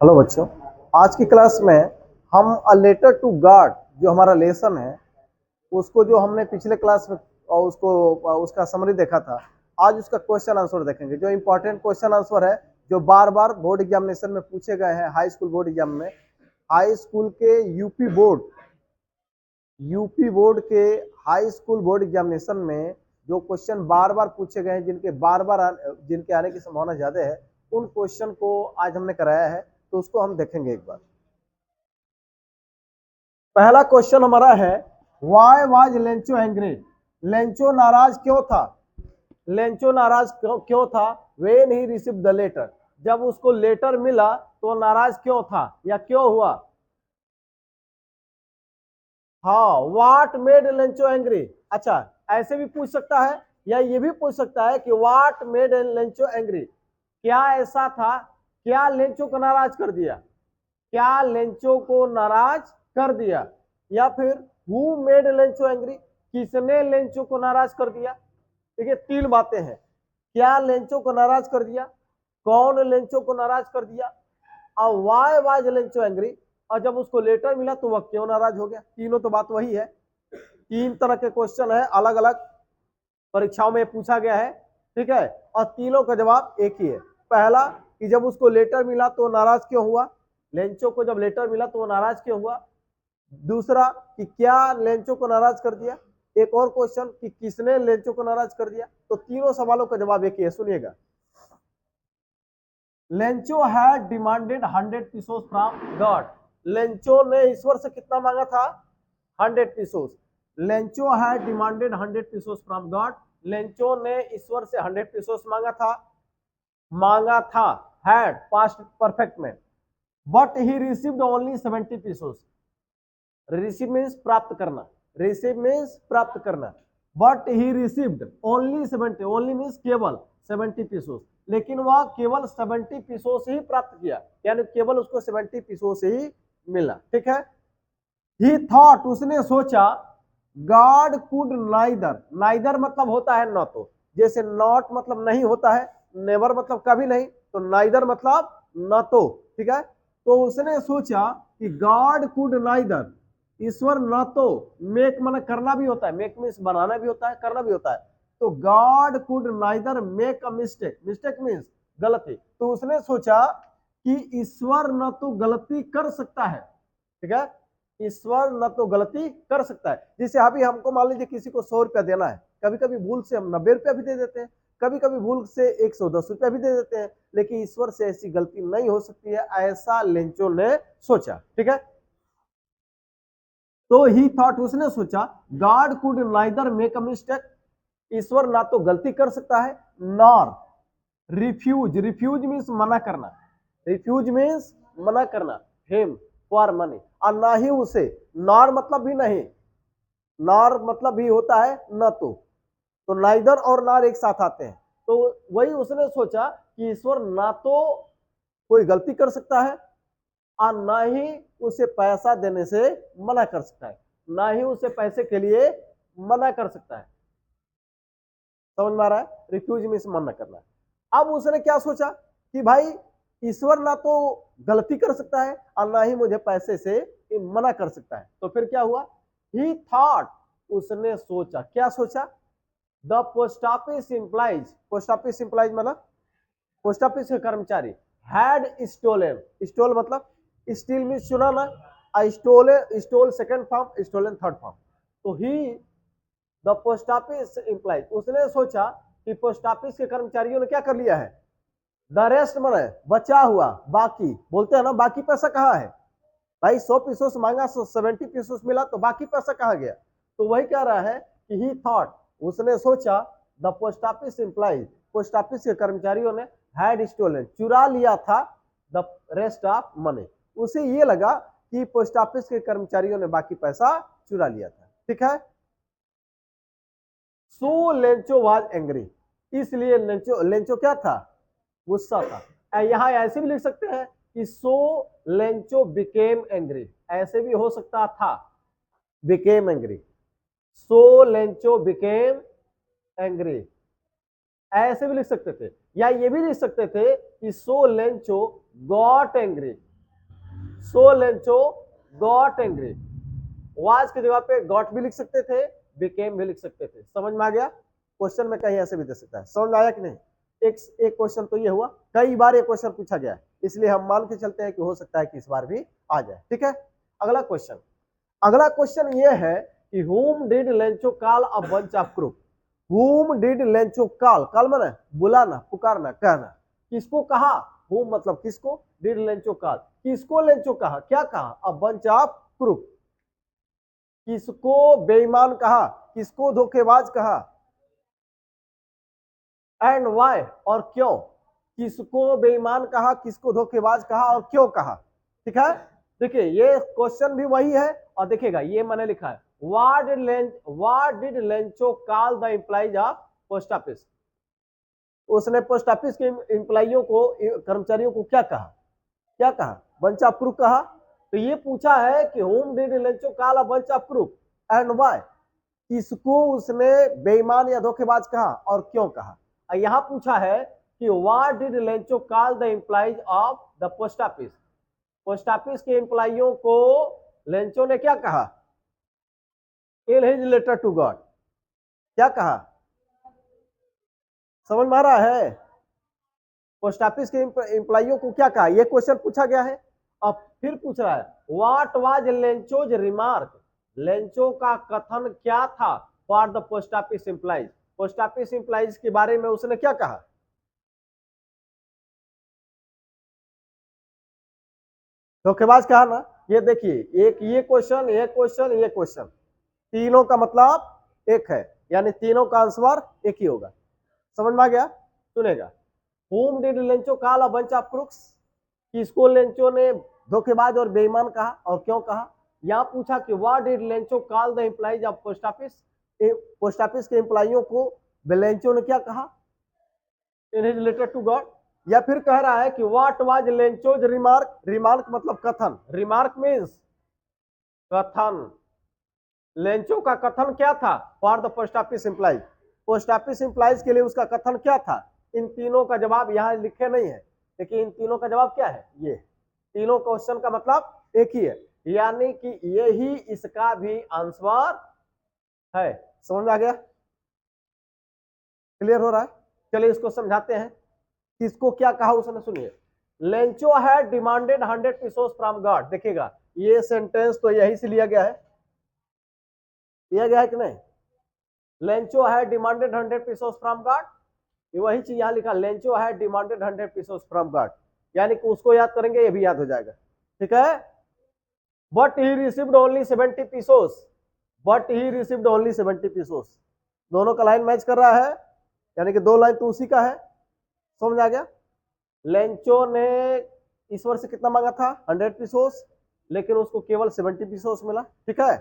Hello बच्चों, आज की क्लास में हम अ लेटर टू गॉड जो हमारा लेसन है उसको जो हमने पिछले क्लास में उसका समरी देखा था। आज उसका क्वेश्चन आंसर देखेंगे। जो इम्पोर्टेंट क्वेश्चन आंसर है जो बार बार बोर्ड एग्जामिनेशन में पूछे गए हैं। हाई स्कूल बोर्ड एग्जाम में, हाई स्कूल के यूपी बोर्ड के हाई स्कूल बोर्ड एग्जामिनेशन में जो क्वेश्चन बार बार पूछे गए हैं, जिनके आने की संभावना ज्यादा है, उन क्वेश्चन को आज हमने कराया है, तो उसको हम देखेंगे एक बार। पहला क्वेश्चन हमारा है, why was Lencho angry. Lencho नाराज क्यों था? लेंचो नाराज क्यों था? When he receive the letter, जब उसको लेटर मिला तो नाराज क्यों था या क्यों हुआ? हाँ, व्हाट मेड लेंचो एंग्री। अच्छा, ऐसे भी पूछ सकता है या ये भी पूछ सकता है कि व्हाट मेड लेंचो एंग्री, क्या ऐसा था, क्या लेंचो को नाराज कर दिया, क्या लेंचो को नाराज कर दिया, या फिर हु मेड लेंचो एंग्री, किसने लेंचो को नाराज कर दिया। देखिए, तीन बातें हैं। क्या लेंचो को नाराज कर दिया, कौन लेंचो को नाराज कर दिया, और वाई वाज लेंचो एंग्री, और जब उसको लेटर मिला तो वह क्यों नाराज हो गया। तीनों तो बात वही है। तीन तरह के क्वेश्चन है, अलग अलग परीक्षाओं में पूछा गया है, ठीक है, और तीनों का जवाब एक ही है। पहला कि जब उसको लेटर मिला तो नाराज क्यों हुआ, लेंचो को जब लेटर मिला तो वो नाराज क्यों हुआ। दूसरा कि क्या लेंचो को नाराज कर दिया। एक और क्वेश्चन कि किसने लेंचो को नाराज कर दिया। तो तीनों सवालों का जवाब एक ही है, सुनिएगा। Lencho had demanded 100 pesos from God. Lencho ने ईश्वर से कितना मांगा था? 100 pesos। Lencho had demanded 100 pesos from God. Lencho ने ईश्वर से 100 pesos मांगा था, हैड पास्ट परफेक्ट में। But he received only 70 pesos। Receive means प्राप्त करना, रिसीव मीन्स प्राप्त करना। But he received only 70, only means केवल 70 pesos, लेकिन वह केवल 70 pesos ही प्राप्त किया, यानी केवल उसको 70 pesos ही मिला, ठीक है। ही थॉट, उसने सोचा, गॉड कुड नाइदर, नाइदर मतलब होता है न तो, जैसे नॉट मतलब नहीं होता है, नेवर मतलब कभी नहीं, तो नाइदर मतलब न तो, ठीक है। तो उसने सोचा कि गॉड कुड नाइदर, ईश्वर न तो, मेक मन करना भी होता है, मेक मीन्स बनाना भी होता है, करना भी होता है। तो God could neither make a mistake, mistake means गलती। तो उसने सोचा कि ईश्वर न तो गलती कर सकता है, ठीक है, ईश्वर न तो गलती कर सकता है। जैसे अभी हमको मान लीजिए किसी को 100 रुपया देना है, कभी कभी भूल से हम 90 रुपया भी दे देते हैं, कभी कभी भूल से 110 रुपया भी दे देते हैं, लेकिन ईश्वर से ऐसी गलती नहीं हो सकती है, ऐसा लेंचो ने सोचा, ठीक है। तो ही थॉट, उसने सोचा, God could neither make a mistake, ईश्वर ना तो गलती कर सकता है, नॉर रिफ्यूज, रिफ्यूज मीन्स मना करना, रिफ्यूज मीन्स मना करना, हिम फॉर मनी, और ना ही उसे, नॉर मतलब भी नहीं, नॉर मतलब भी होता है न तो नाइदर और नॉर एक साथ आते हैं। तो वही उसने सोचा कि ईश्वर ना तो कोई गलती कर सकता है, और ना ही उसे पैसा देने से मना कर सकता है, ना ही उसे पैसे के लिए मना कर सकता है। समझ में आ रहा है? रिफ्यूज मीन्स मना करना। अब उसने क्या सोचा कि भाई, ईश्वर ना तो गलती कर सकता है और ना ही मुझे पैसे से मना कर सकता है, तो फिर क्या हुआ? ही थॉट, उसने सोचा, क्या सोचा? The post office employees, post office employees मतलब पोस्ट ऑफिस के कर्मचारी, हैड स्टोलन, स्टोल मतलब स्टील में सुना ना, stole, stole second form, stolen third form. तो he the post office employees, उसने सोचा कि पोस्ट ऑफिस के कर्मचारियों ने क्या कर लिया है, द रेस्ट मन है बचा हुआ, बाकी बोलते हैं ना, बाकी पैसा कहाँ है भाई, 100 pesos मांगा, 70 pesos मिला, तो बाकी पैसा कहाँ गया? तो वही कह रहा है कि ही थॉट, उसने सोचा, the post office employees, post office के कर्मचारियों ने हैड स्टोलन, चुरा लिया था, द रेस्ट ऑफ मनी, उसे ये लगा कि पोस्ट ऑफिस के कर्मचारियों ने बाकी पैसा चुरा लिया था, ठीक है। सो लेंचो वाज एंग्री, इसलिए लेंचो, लेंचो क्या था? गुस्सा था। यहां ऐसे भी लिख सकते हैं कि सो लेंचो बिकेम एंग्री, ऐसे भी हो सकता था, became angry, so Lencho became angry, ऐसे भी लिख सकते थे। या ये भी लिख सकते थे कि so Lencho got angry, so Lencho got angry. Was की जगह पे गॉट भी लिख सकते थे, बिकेम भी लिख सकते थे। समझ में आ गया? क्वेश्चन में कहीं ऐसे भी दे सकता है। समझ में आया कि नहीं? एक क्वेश्चन तो ये हुआ, कई बार ये क्वेश्चन पूछा गया है, इसलिए हम मान के चलते हैं कि हो सकता है कि इस बार भी आ जाए। ठीक है, अगला क्वेश्चन ये है कि whom did Lencho call a bunch of crook. whom did Lencho call माने बुलाना, पुकारना, कहना। किसको कहा? whom मतलब किसको, did लेंचो कॉल किसको लेंचो कहा, क्या कहा? अ बंच ऑफ क्रूक, किसको बेईमान कहा, किसको धोखेबाज कहा। एंड वाई और क्यों, किसको बेईमान कहा, किसको धोखेबाज कहा और क्यों कहा। ठीक है, देखिए ये क्वेश्चन भी वही है और देखिएगा ये मैंने लिखा है what did Lencho call the employees of post office. उसने पोस्ट ऑफिस के एम्प्लॉइयों को, कर्मचारियों को क्या कहा, क्या कहा? बंच ऑफ क्रूक कहा। तो ये पूछा है कि whom did Lencho call a bunch of crook and why, किसको उसने बेईमान या धोखेबाज कहा और क्यों कहा। यहां पूछा है कि what did Lencho call the employees of the post office. Post office के एम्प्लॉइयों को लेंचो ने क्या कहा in his letter to God, क्या कहा? समझ में आ रहा है? पोस्ट ऑफिस के एम्प्लॉइयों को क्या कहा, यह क्वेश्चन पूछा गया है। अब फिर पूछ रहा है what was Lencho's remark, Lencho का कथन क्या था for the post office employees, post office employees के बारे में उसने क्या कहा। धोखेबाज कहा ना। ये देखिए एक ये क्वेश्चन, ये क्वेश्चन, ये क्वेश्चन, तीनों का मतलब एक है, यानी तीनों का आंसर एक ही होगा। समझ में आ गया? सुनेगा, whom did Lencho call a bunch of crooks, किसको लेंचो ने धोखेबाज और बेईमान कहा और क्यों कहा। यहां पूछा कि what did Lencho call the employees of post office, post office के एम्प्लॉइयों को लेंचो ने क्या कहा in his letter to God. या फिर कह रहा है कि what was Lencho's remark, remark मतलब कथन, रिमार्क मींस कथन, लेंचो का कथन क्या था for the post office employees, post office employees के लिए उसका कथन क्या था। इन तीनों का जवाब यहां लिखे नहीं है, लेकिन इन तीनों का जवाब क्या है, ये तीनों क्वेश्चन का मतलब एक ही है, यानी कि यही इसका भी आंसर है। समझ में आ गया? क्लियर हो रहा है? चलिए इसको समझाते हैं, किसको क्या कहा उसने। सुनिए, लेंचो है डिमांडेड 100 पीसोस फ्रॉम गॉड। देखिएगा ये सेंटेंस तो यही से लिया गया है, लिया गया है कि नहीं। लेंचो है डिमांडेड 100 पीसोस फ्रॉम गॉड, ये वही चीज यहां लिखा, लेंचो है डिमांडेड 100 पीसोस फ्रॉम गॉड, यानी कि उसको याद करेंगे ये भी याद हो जाएगा। ठीक है, but he received only 70 pesos, but he received only 70 pesos, दोनों का लाइन मैच कर रहा है, यानी कि दो लाइन तो उसी का है। समझ आ गया? लेंचो ने ईश्वर से कितना मांगा था 100 पीसोस, लेकिन उसको केवल 70 पीसोस मिला। ठीक है,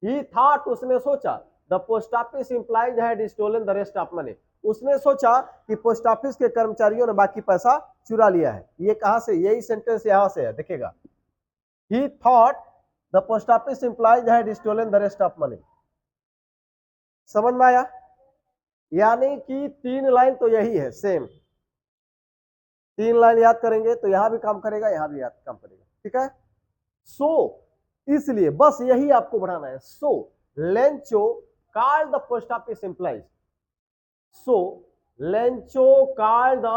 ही थॉट उसने सोचा the post office employees had stolen the rest of money, उसने सोचा कि पोस्ट ऑफिस के कर्मचारियों ने बाकी पैसा चुरा लिया है। ये कहां से, यही सेंटेंस यहां से है, देखिएगा, he thought the post office employees had stolen the rest of money. समझ में आया? यानी कि तीन लाइन तो यही है, सेम तीन लाइन याद करेंगे तो यहां भी काम करेगा, यहां भी याद काम करेगा। ठीक है, सो इसलिए बस यही आपको बढ़ाना है। So Lencho called the post office employees, so Lencho called the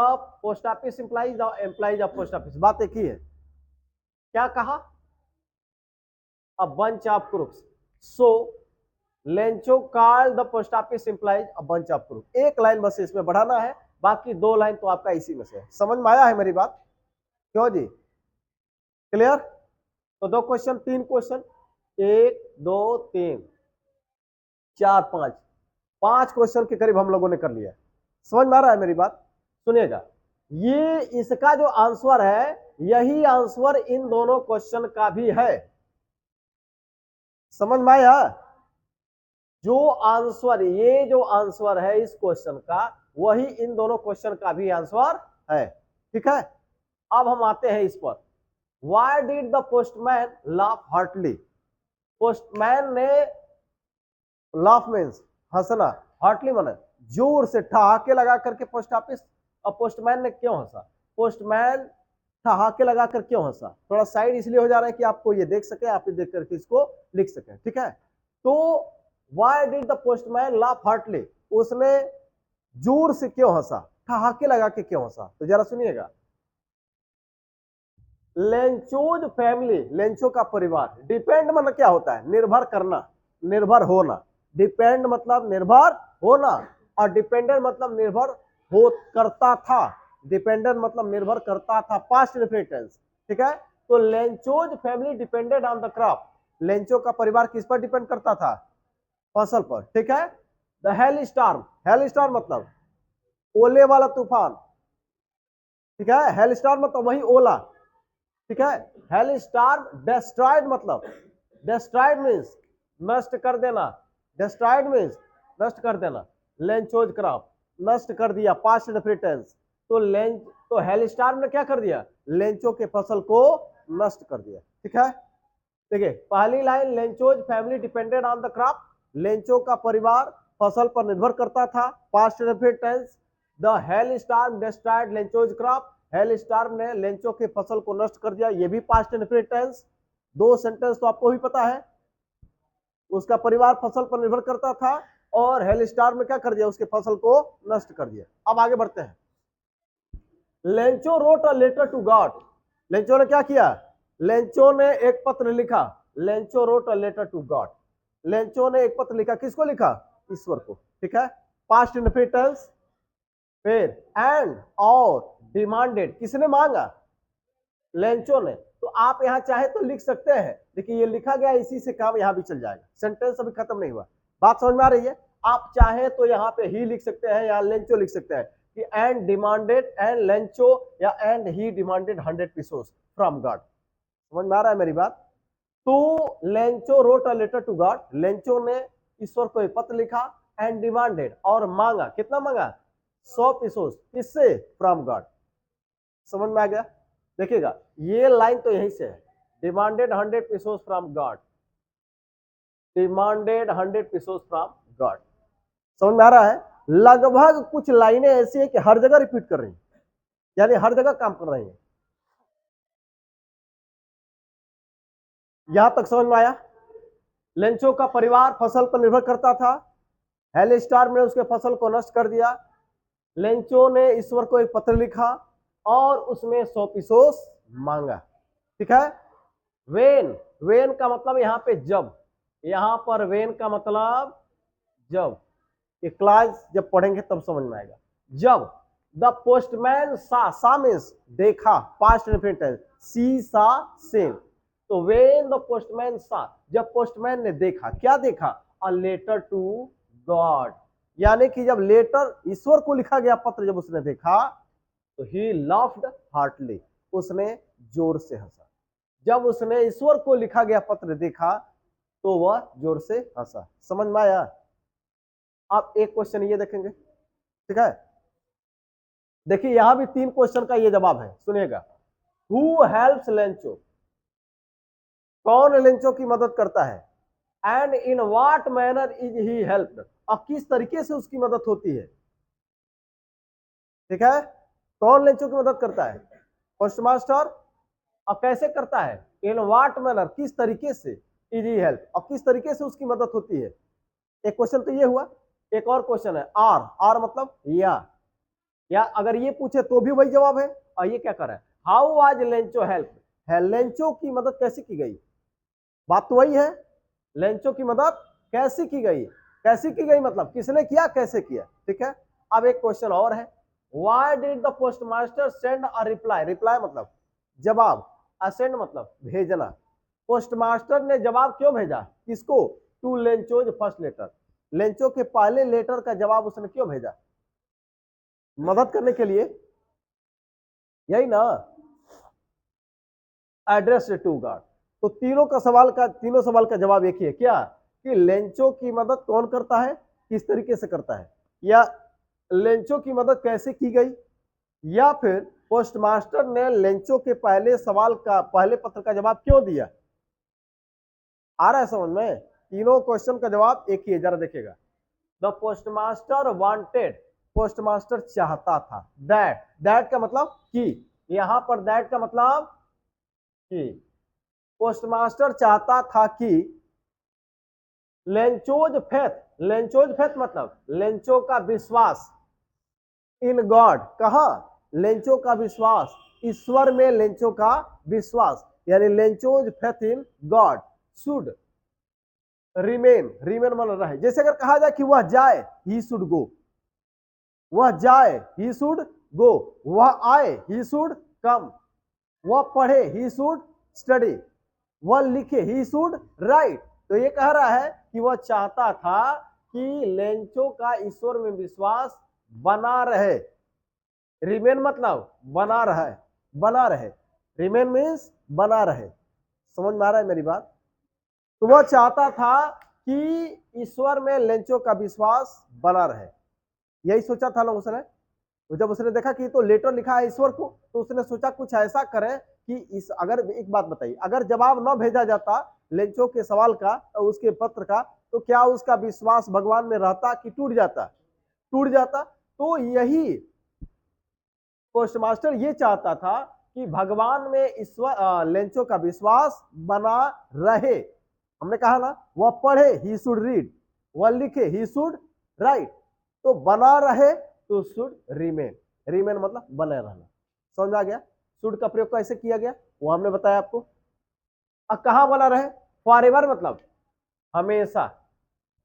post office employees the employees of post office. बात एक ही है, क्या कहा, a bunch of crooks. So Lencho called the post office employees a bunch of crook. एक line बस इसमें बढ़ाना है, बाकी दो लाइन तो आपका इसी में से है। समझ में आया है मेरी बात? क्यों जी, क्लियर? तो दो क्वेश्चन, तीन क्वेश्चन, एक दो तीन चार पांच, पांच क्वेश्चन के करीब हम लोगों ने कर लिया। समझ में आ रहा है मेरी बात? सुनिएगा, ये इसका जो आंसर है यही आंसर इन दोनों क्वेश्चन का भी है। समझ में आया? जो आंसर, ये जो आंसर है इस क्वेश्चन का, वही इन दोनों क्वेश्चन का भी आंसर है। ठीक है, अब हम आते हैं इस पर, why did the postman laugh heartily, postman ने, लाफ मीन्स हंसना, हार्टली माने जोर से ठहाके लगा करके पोस्ट ऑफिस, और पोस्टमैन ने क्यों हंसा। पोस्टमैन ठहाके लगाकर क्यों हंसा? थोड़ा साइड इसलिए हो जा रहा है कि आपको ये देख सके, आप देख करके इसको लिख सके, ठीक है। तो why did the postman laugh heartily, उसने जोर से क्यों हंसा, ठहाके लगा के क्यों हंसा? तो जरा सुनिएगा, लेंचोज फैमिली, लेंचो का परिवार, डिपेंड मतलब क्या होता है? निर्भर करना, निर्भर होना। डिपेंड मतलब निर्भर होना, और डिपेंडेंट मतलब निर्भर हो करता था। डिपेंडेंट मतलब निर्भर करता था, पास्ट इंडेफिनिट टेंस, ठीक है। तो Lencho's family depended on the crop, Lencho का परिवार किस पर डिपेंड करता था? फसल पर, ठीक है। The hail storm, hello storm मतलब ओले वाला तूफान, ठीक है। हेल स्टार्म मतलब वही ओला, ठीक है। हेल स्टार्म डेस्ट्रॉयड मतलब, डेस्ट्रॉयड मींस नष्ट कर देना, डेस्ट्रॉयड मींस नष्ट कर देना। लेंचोज क्रॉप नष्ट कर दिया, पास्ट इंडेफिनिट टेंस। तो हेल स्टार्म ने क्या कर दिया? लेंचो के फसल को नष्ट कर दिया, ठीक है। देखिए पहली line, Lencho's family depended on the crop, Lencho का परिवार फसल पर निर्भर करता था, past indefinite tense. The hail storm destroyed Lencho's crop, hail storm ने लेंचो के फसल को नष्ट कर दिया, ये भी पास्ट इंडेफिनिट टेंस। दो सेंटेंस तो आपको भी पता है, उसका परिवार फसल पर निर्भर करता था और हेल स्टार्म ने क्या कर दिया? उसके फसल को नष्ट कर दिया। अब आगे बढ़ते हैं। Lencho wrote a letter to God, Lencho ने क्या किया? लेंचो ने एक पत्र लिखा, Lencho wrote a letter to God, Lencho ने एक पत्र लिखा, किसको लिखा? ईश्वर को, ठीक है। Past indefinite tense. फिर एंड और डिमांडेड, किसने मांगा? लेंचो ने। तो आप यहां चाहे तो लिख सकते हैं, लेकिन ये लिखा गया इसी से काम यहां भी चल जाएगा, सेंटेंस अभी खत्म नहीं हुआ। बात समझ में आ रही है? आप चाहे तो यहाँ पे ही लिख सकते हैं या लेंचो लिख सकते हैं कि एंड डिमांडेड, एंड लेंचो या and he demanded 100 pesos from God. समझ में आ रहा है मेरी बात? तो Lencho wrote a letter to God, Lencho ने ईश्वर को एक पत्र लिखा, एंड डिमांडेड और मांगा, कितना मांगा? 100 पीसोस, किससे? From God. समझ में आ गया? देखिएगा ये लाइन तो यहीं से है, demanded 100 pesos from God, demanded 100 pesos from God. समझ में आ रहा है? लगभग कुछ लाइनें ऐसी है कि हर जगह रिपीट कर रही हैं, यानी हर जगह काम कर रही हैं। यहां तक समझ में आया? लेंचो का परिवार फसल पर निर्भर करता था, हेल स्टार्म ने उसके फसल को नष्ट कर दिया, लेंचो ने ईश्वर को एक पत्र लिखा और उसमें 100 पीसोस मांगा, ठीक है। वेन, वेन का मतलब यहां पे जब, यहां पर वेन का मतलब जब, ये क्लास जब पढ़ेंगे तब समझ में आएगा। जब द पोस्टमैन सा मींस देखा, पास्ट इंडेफिनिट टेंस, सी सा सेन। तो वेन द पोस्टमैन सा, जब पोस्टमैन ने देखा, क्या देखा? अ लेटर टू गॉड, यानी कि जब लेटर ईश्वर को लिखा गया पत्र जब उसने देखा तो ही लाफ्ड हार्टली, उसने जोर से हंसा। जब उसने ईश्वर को लिखा गया पत्र देखा तो वह जोर से हंसा। समझ में आया? आप एक क्वेश्चन ये देखेंगे, ठीक है। देखिए यहां भी 3 क्वेश्चन का ये जवाब है, सुनिएगा। हु हेल्प्स लेंचो, कौन लेंचो की मदद करता है? And in what manner is he helped, और किस तरीके से उसकी मदद होती है, ठीक है। कौन लेंचो की मदद करता है? Post master. और कैसे करता है? इन व्हाट मैनर, किस तरीके से, इज ही हेल्प, और किस तरीके से उसकी मदद होती है। एक क्वेश्चन तो ये हुआ। एक और क्वेश्चन है आर, आर मतलब या अगर ये पूछे तो भी वही जवाब है। और ये क्या कर रहा है? हाउ वाज लेंचो हेल्प, है लेंचो की मदद कैसे की गई? बात तो वही है, लेंचो की मदद कैसे की गई, कैसे की गई मतलब किसने किया, कैसे किया, ठीक है। अब एक क्वेश्चन और है, why did the post master send a reply, reply मतलब जवाब, असेंड मतलब भेजना। पोस्ट मास्टर ने जवाब क्यों भेजा? किसको? To Lencho's first letter, Lencho के पहले लेटर का जवाब उसने क्यों भेजा? मदद करने के लिए, यही ना, एड्रेस टू गॉड। तो तीनों सवाल का जवाब एक ही है, क्या? कि लेंचो की मदद कौन करता है, किस तरीके से करता है, या लेंचो की मदद कैसे की गई, या फिर पोस्टमास्टर ने लेंचो के पहले पत्र का जवाब क्यों दिया। आ रहा है समझ में? तीनों क्वेश्चन का जवाब एक ही है, जरा देखिएगा। द पोस्टमास्टर वांटेड, पोस्टमास्टर चाहता था, दैट, दैट का मतलब कि, यहां पर दैट का मतलब कि पोस्टमास्टर चाहता था कि लेंचोज फेथ मतलब लेंचो का विश्वास इन गॉड, कहा लेंचो का विश्वास, ईश्वर में लेंचो का विश्वास, यानी Lencho's faith in God should remain मान रहे। जैसे अगर कहा जाए कि वह जाए, ही शुड गो, वह जाए, ही शुड गो, वह आए, ही शुड कम, वह पढ़े, ही शुड स्टडी, वह लिखे, ही शुड राइट। तो ये कह रहा है कि वह चाहता था कि लेंचो का ईश्वर में विश्वास बना रहे। रिमेन मतलब बना रहे, बना रहे, रिमेन मीन्स बना रहे। समझ में आ रहा है मेरी बात? तो वह चाहता था कि ईश्वर में लेंचो का विश्वास बना रहे, यही सोचा था ना उसने। तो जब उसने देखा कि तो लेटर लिखा है ईश्वर को, तो उसने सोचा कुछ ऐसा करें कि इस, अगर एक बात बताइए, अगर जवाब न भेजा जाता लेंचो के सवाल का, उसके पत्र का, तो क्या उसका विश्वास भगवान में रहता कि टूट जाता? टूट जाता। तो यही पोस्टमास्टर ये चाहता था कि भगवान में ईश्वर लेंचो का विश्वास बना रहे। हमने कहा ना, वह पढ़े, ही शुड रीड, वह लिखे, ही शुड राइट। तो बना रहे तो शुड रिमेन, रिमेन मतलब बने रहना। समझ आ गया? शुड का प्रयोग कैसे किया गया वो हमने बताया आपको। अब कहां बना रहे? फॉरएवर मतलब हमेशा,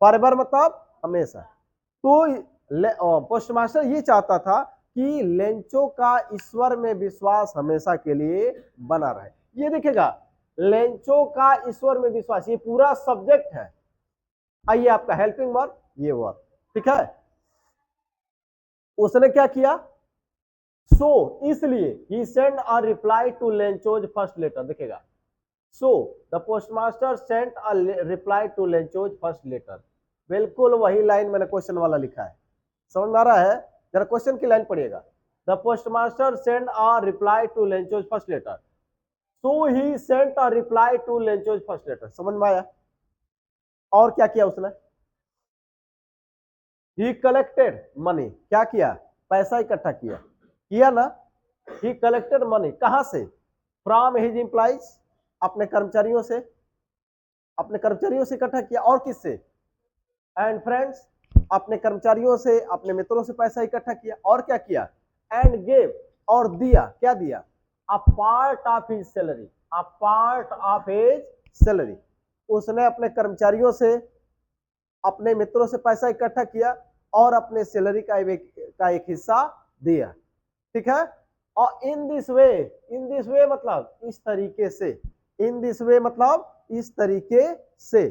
फॉरएवर मतलब हमेशा। तो पोस्टमास्टर ये चाहता था कि लेंचो का ईश्वर में विश्वास हमेशा के लिए बना रहे। ये देखिएगा, लेंचो का ईश्वर में विश्वास, ये पूरा सब्जेक्ट है। आइए आपका हेल्पिंग वर्ब, ये वर्ब, ठीक है। उसने क्या किया? सो इसलिए ही send a reply to Lencho's first letter. देखिएगा, so the postmaster sent a reply to Lencho's first letter. बिल्कुल वही लाइन मैंने क्वेश्चन वाला लिखा है। समझ में आ रहा है? जरा क्वेश्चन की लाइन पढ़िएगा। The postmaster send a reply to Lencho's first letter, so he sent a reply to Lencho's first letter. समझ में आया? और क्या किया उसने? ही कलेक्टेड मनी, क्या किया? पैसा इकट्ठा किया, किया ना? ही कलेक्टेड मनी, कहां से? फ्रॉम हिज एम्प्लॉइज, अपने कर्मचारियों से, अपने कर्मचारियों से इकट्ठा किया। और किससे? एंड फ्रेंड्स, अपने कर्मचारियों से, अपने मित्रों से पैसा इकट्ठा किया। और क्या किया? एंड गेव, और दिया, क्या दिया? A part of his salary, a part of his salary. उसने अपने कर्मचारियों से, अपने मित्रों से पैसा इकट्ठा किया और अपने सैलरी का एक हिस्सा दिया, ठीक है। और इन दिस वे मतलब इस तरीके से, इन दिस वे मतलब इस तरीके से,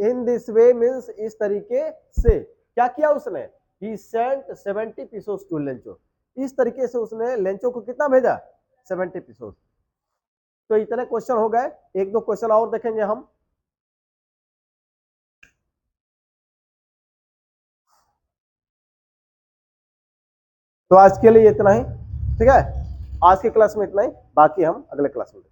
इन दिस वे मीन्स इस तरीके से। क्या किया उसने? ही सेंट 70 पीसोस टू लेंचो, इस तरीके से उसने लेंचो को कितना भेजा? 70 पीसोस। तो इतने क्वेश्चन हो गए, एक दो क्वेश्चन और देखेंगे हम। तो आज के लिए इतना ही, ठीक है। आज की क्लास में इतना ही, बाकी हम अगले क्लास में